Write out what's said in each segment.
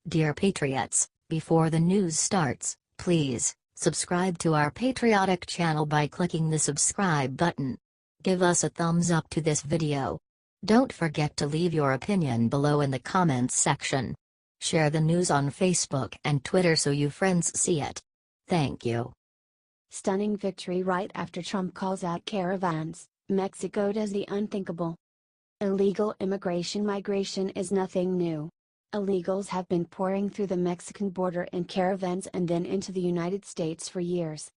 Dear Patriots, before the news starts, please subscribe to our patriotic channel by clicking the subscribe button. Give us a thumbs up to this video. Don't forget to leave your opinion below in the comments section. Share the news on Facebook and Twitter so you friends see it. Thank you. Stunning victory right after Trump calls out caravans, Mexico does the unthinkable. Illegal migration is nothing new. Illegals have been pouring through the Mexican border in caravans and then into the United States for years.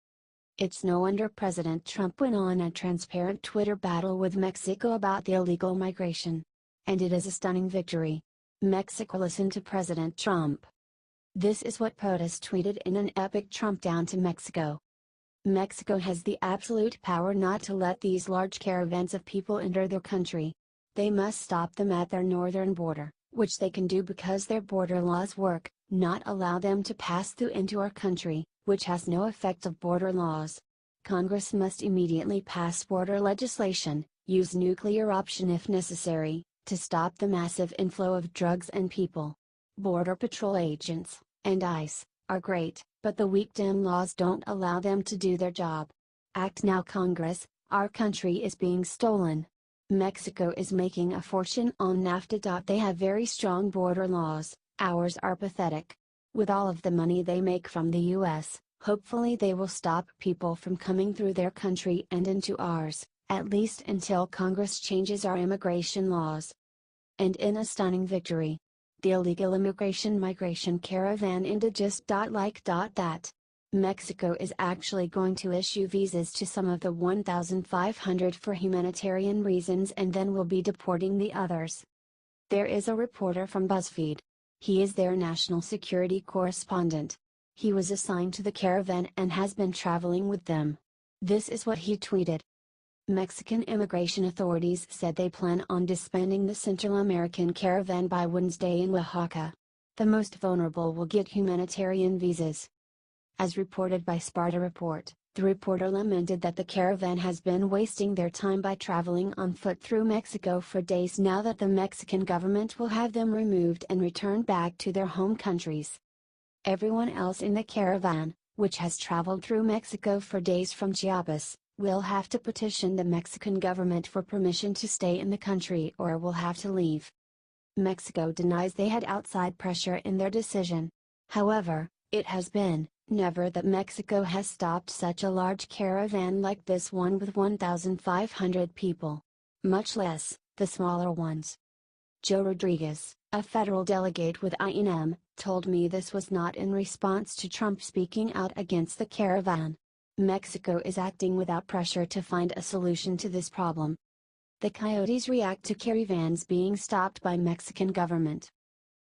It's no wonder President Trump went on a transparent Twitter battle with Mexico about the illegal migration. And it is a stunning victory. Mexico listened to President Trump. This is what POTUS tweeted in an epic Trump down to Mexico. Mexico has the absolute power not to let these large caravans of people enter their country. They must stop them at their northern border, which they can do because their border laws work, not allow them to pass through into our country, which has no effect of border laws. Congress must immediately pass border legislation, use nuclear option if necessary, to stop the massive inflow of drugs and people. Border Patrol agents, and ICE, are great, but the weak dim laws don't allow them to do their job. Act now, Congress, our country is being stolen. Mexico is making a fortune on NAFTA. They have very strong border laws, ours are pathetic. With all of the money they make from the US, hopefully they will stop people from coming through their country and into ours, at least until Congress changes our immigration laws. And in a stunning victory, the illegal migration caravan ended just like that. Mexico is actually going to issue visas to some of the 1,500 for humanitarian reasons and then will be deporting the others. There is a reporter from BuzzFeed. He is their national security correspondent. He was assigned to the caravan and has been traveling with them. This is what he tweeted. Mexican immigration authorities said they plan on disbanding the Central American caravan by Wednesday in Oaxaca. The most vulnerable will get humanitarian visas. As reported by Sparta Report, the reporter lamented that the caravan has been wasting their time by traveling on foot through Mexico for days now that the Mexican government will have them removed and returned back to their home countries. Everyone else in the caravan, which has traveled through Mexico for days from Chiapas, will have to petition the Mexican government for permission to stay in the country or will have to leave. Mexico denies they had outside pressure in their decision. However, it has been never that Mexico has stopped such a large caravan like this one with 1,500 people. Much less, the smaller ones. Joe Rodriguez, a federal delegate with INM, told me this was not in response to Trump speaking out against the caravan. Mexico is acting without pressure to find a solution to this problem. The Coyotes react to caravans being stopped by Mexican government.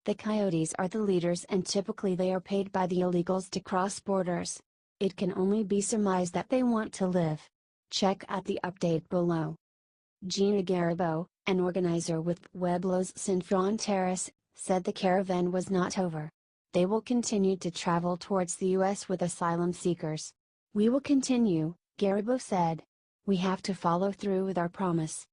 The Coyotes are the leaders and typically they are paid by the illegals to cross borders. It can only be surmised that they want to live. Check out the update below. Gina Garibo, an organizer with Pueblos Sin Fronteras, said the caravan was not over. They will continue to travel towards the US with asylum seekers. We will continue, Garibo said. We have to follow through with our promise.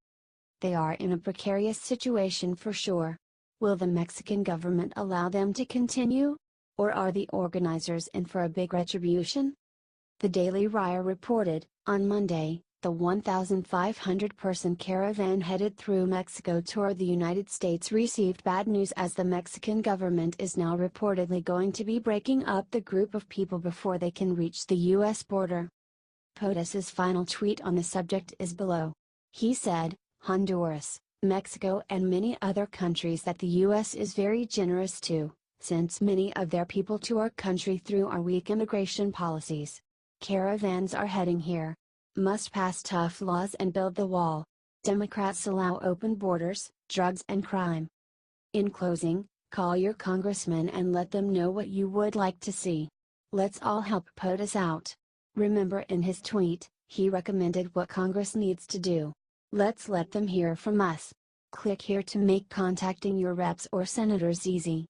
They are in a precarious situation for sure. Will the Mexican government allow them to continue? Or are the organizers in for a big retribution? The Daily Wire reported, on Monday, the 1,500-person caravan headed through Mexico toward the United States received bad news as the Mexican government is now reportedly going to be breaking up the group of people before they can reach the U.S. border. POTUS's final tweet on the subject is below. He said, Honduras, Mexico and many other countries that the U.S. is very generous to, sends many of their people to our country through our weak immigration policies. Caravans are heading here. Must pass tough laws and build the wall. Democrats allow open borders, drugs and crime. In closing, call your congressman and let them know what you would like to see. Let's all help POTUS out. Remember in his tweet, he recommended what Congress needs to do. Let's let them hear from us. Click here to make contacting your reps or senators easy.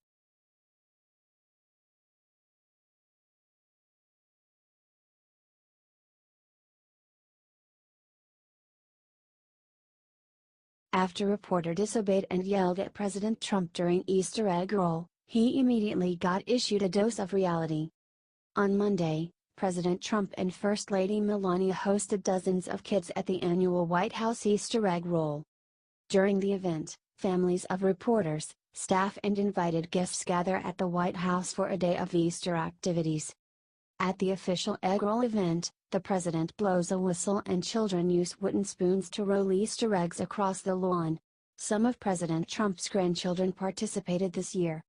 After reporter disobeyed and yelled at President Trump during Easter egg roll, he immediately got issued a dose of reality. On Monday, President Trump and First Lady Melania hosted dozens of kids at the annual White House Easter egg roll. During the event, families of reporters, staff and invited guests gather at the White House for a day of Easter activities. At the official egg roll event, the president blows a whistle and children use wooden spoons to roll Easter eggs across the lawn. Some of President Trump's grandchildren participated this year.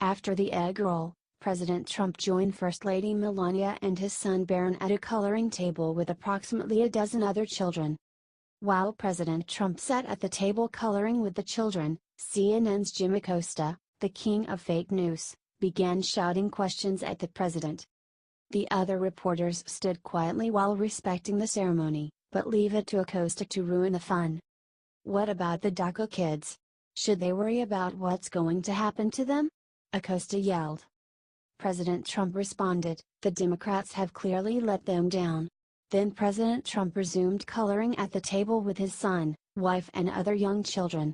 After the egg roll, President Trump joined First Lady Melania and his son Barron at a coloring table with approximately a dozen other children. While President Trump sat at the table coloring with the children, CNN's Jim Acosta, the king of fake news, began shouting questions at the president. The other reporters stood quietly while respecting the ceremony, but leave it to Acosta to ruin the fun. What about the DACA kids? Should they worry about what's going to happen to them? Acosta yelled. President Trump responded, "The Democrats have clearly let them down." Then President Trump resumed coloring at the table with his son, wife and other young children.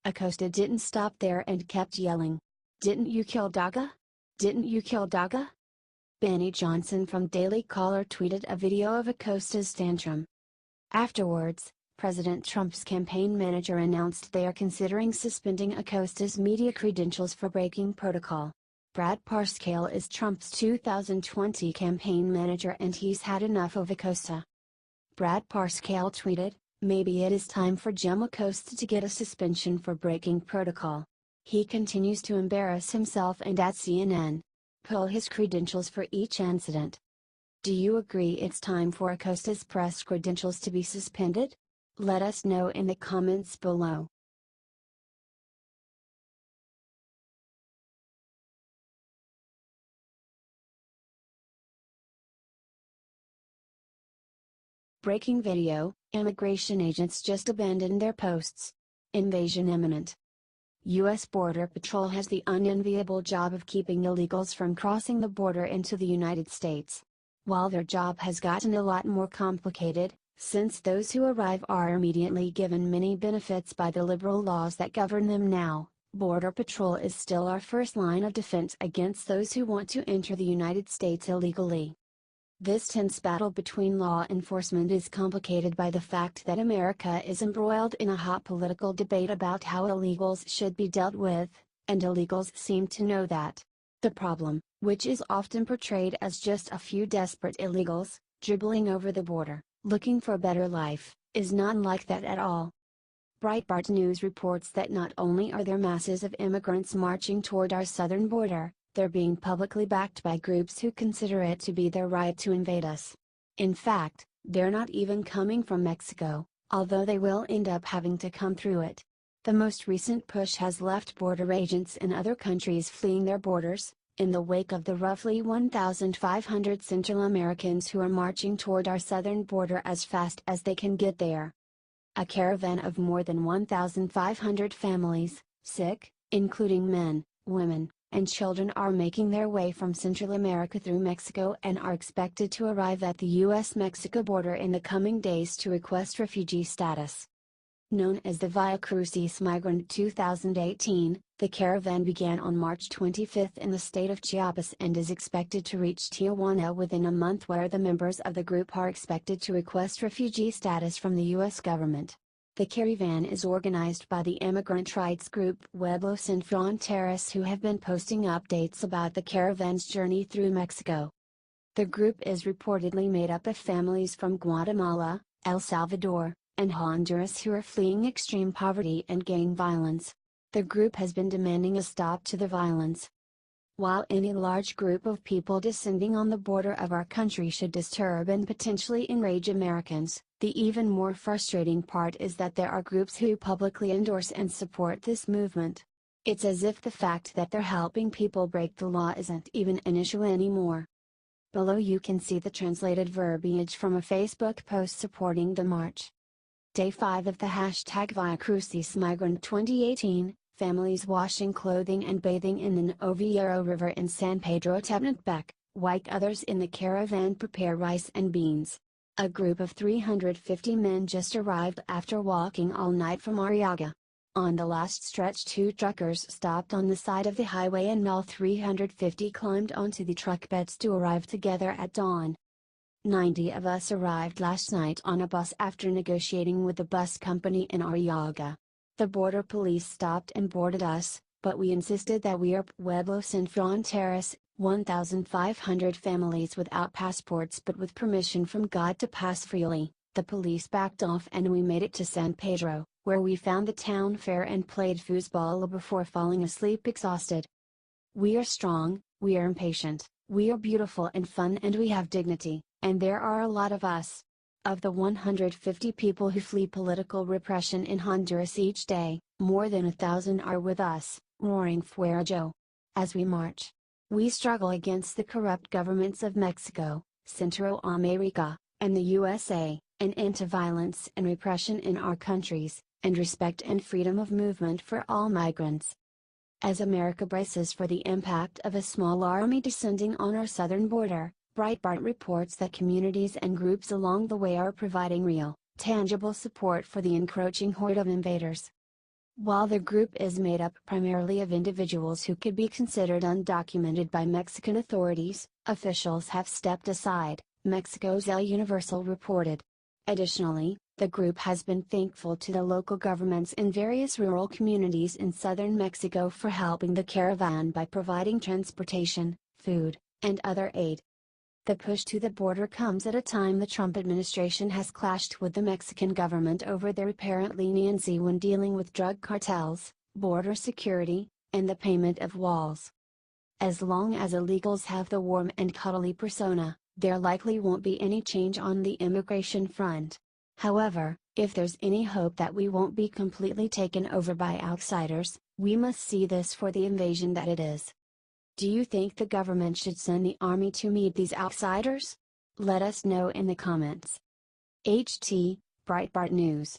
Acosta didn't stop there and kept yelling, "Didn't you kill DACA? Didn't you kill DACA?" Benny Johnson from Daily Caller tweeted a video of Acosta's tantrum. Afterwards, President Trump's campaign manager announced they are considering suspending Acosta's media credentials for breaking protocol. Brad Parscale is Trump's 2020 campaign manager and he's had enough of Acosta. Brad Parscale tweeted, "Maybe it is time for Jim Acosta to get a suspension for breaking protocol. He continues to embarrass himself and at CNN. Pull his credentials for each incident." Do you agree it's time for Acosta's press credentials to be suspended? Let us know in the comments below. Breaking video, immigration agents just abandoned their posts. Invasion imminent. U.S. Border Patrol has the unenviable job of keeping illegals from crossing the border into the United States. While their job has gotten a lot more complicated, since those who arrive are immediately given many benefits by the liberal laws that govern them now, Border Patrol is still our first line of defense against those who want to enter the United States illegally. This tense battle between law enforcement is complicated by the fact that America is embroiled in a hot political debate about how illegals should be dealt with, and illegals seem to know that. The problem, which is often portrayed as just a few desperate illegals, dribbling over the border, looking for a better life, is not like that at all. Breitbart News reports that not only are there masses of immigrants marching toward our southern border, they're being publicly backed by groups who consider it to be their right to invade us. In fact, they're not even coming from Mexico, although they will end up having to come through it. The most recent push has left border agents in other countries fleeing their borders, in the wake of the roughly 1,500 Central Americans who are marching toward our southern border as fast as they can get there. A caravan of more than 1,500 families, sick, including men, women, and children are making their way from Central America through Mexico and are expected to arrive at the U.S.-Mexico border in the coming days to request refugee status. Known as the Via Crucis Migrant 2018, the caravan began on March 25 in the state of Chiapas and is expected to reach Tijuana within a month, where the members of the group are expected to request refugee status from the U.S. government. The caravan is organized by the immigrant rights group Pueblos Sin Fronteras, who have been posting updates about the caravan's journey through Mexico. The group is reportedly made up of families from Guatemala, El Salvador, and Honduras who are fleeing extreme poverty and gang violence. The group has been demanding a stop to the violence. While any large group of people descending on the border of our country should disturb and potentially enrage Americans, the even more frustrating part is that there are groups who publicly endorse and support this movement. It's as if the fact that they're helping people break the law isn't even an issue anymore. Below you can see the translated verbiage from a Facebook post supporting the march. Day 5 of the hashtag Via Crucis Migrant 2018, families washing clothing and bathing in the Oviedo River in San Pedro Tepnetbec, while others in the caravan prepare rice and beans. A group of 350 men just arrived after walking all night from Arriaga. On the last stretch, 2 truckers stopped on the side of the highway and all 350 climbed onto the truck beds to arrive together at dawn. 90 of us arrived last night on a bus after negotiating with the bus company in Arriaga. The border police stopped and boarded us, but we insisted that we are Pueblo Sin Fronteras, 1,500 families without passports but with permission from God to pass freely. The police backed off and we made it to San Pedro, where we found the town fair and played foosball before falling asleep exhausted. We are strong, we are impatient, we are beautiful and fun, and we have dignity, and there are a lot of us. Of the 150 people who flee political repression in Honduras each day, more than 1,000 are with us, roaring Fuera. As we march, we struggle against the corrupt governments of Mexico, Central America, and the USA, and anti-violence and repression in our countries, and respect and freedom of movement for all migrants. As America braces for the impact of a small army descending on our southern border, Breitbart reports that communities and groups along the way are providing real, tangible support for the encroaching horde of invaders. While the group is made up primarily of individuals who could be considered undocumented by Mexican authorities, officials have stepped aside, Mexico's El Universal reported. Additionally, the group has been thankful to the local governments in various rural communities in southern Mexico for helping the caravan by providing transportation, food, and other aid. The push to the border comes at a time the Trump administration has clashed with the Mexican government over their apparent leniency when dealing with drug cartels, border security, and the payment of walls. As long as illegals have the warm and cuddly persona, there likely won't be any change on the immigration front. However, if there's any hope that we won't be completely taken over by outsiders, we must see this for the invasion that it is. Do you think the government should send the army to meet these outsiders? Let us know in the comments. HT, Breitbart News.